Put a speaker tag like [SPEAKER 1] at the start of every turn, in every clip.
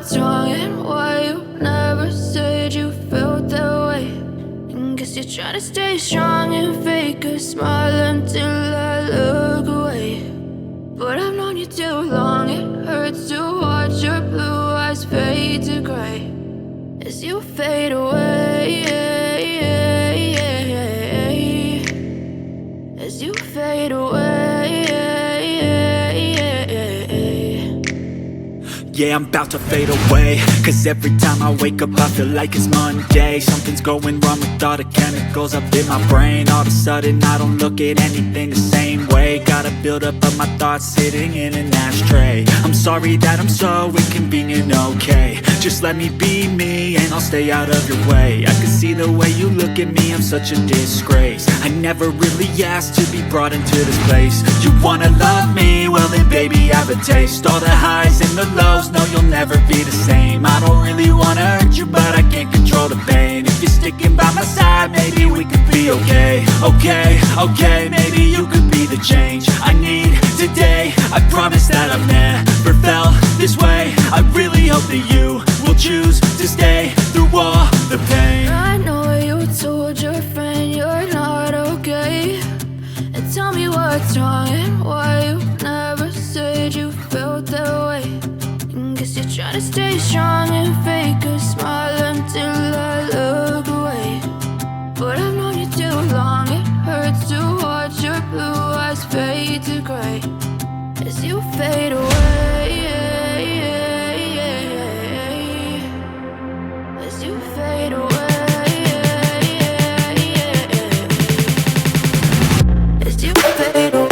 [SPEAKER 1] what's wrong and why you never said you felt that way. And guess you're trying to stay strong and fake a smile until I look away. But I've known you too long, it hurts to watch your blue eyes fade to gray as you fade away, as you fade away.
[SPEAKER 2] Yeah, I'm about to fade away, cause every time I wake up I feel like it's Monday. Something's going wrong with all the chemicals up in my brain. All of a sudden I don't look at anything the same way. Got a buildup of my thoughts sitting in an ashtray. I'm sorry that I'm so inconvenient, okay. Just let me be me and I'll stay out of your way. I can see the way you look at me, I'm such a disgrace. I never really asked to be brought into this place. You wanna love me? Well then baby I have a taste. All the highs and the lows, no you'll never be the same. I don't really wanna hurt you but I can't control the pain. If you're sticking by my side maybe we could be okay. Okay, maybe you could be the change I need today. I promise that I've never felt this way. I really hope that you will choose to stay through all the pain.
[SPEAKER 1] I know you told your friend you're not okay, and tell me what's wrong and why you never said you felt that way. And guess you're trying to stay strong and fake a smile until I look away. But I've known you too long, it hurts to watch your blue eyes fade to gray as you fade away, as you fade away, as you fade away, as you fade away.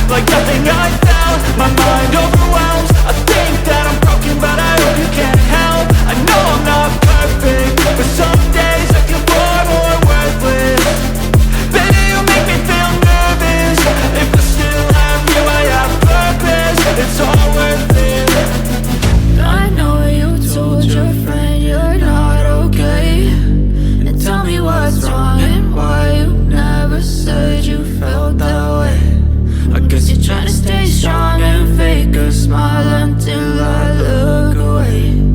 [SPEAKER 2] Like nothing I felt, my mind overwhelms. I think that I'm broken but I hope you can't help. I know I'm not perfect, but some days I feel far more worthless. Baby, you make me feel nervous. If I still have you, I have purpose. It's all worth it.
[SPEAKER 1] I know you told your friend you're not okay, and tell me what's wrong and why you never said you felt that way. I guess you're trying to stay strong and fake a smile until I look away.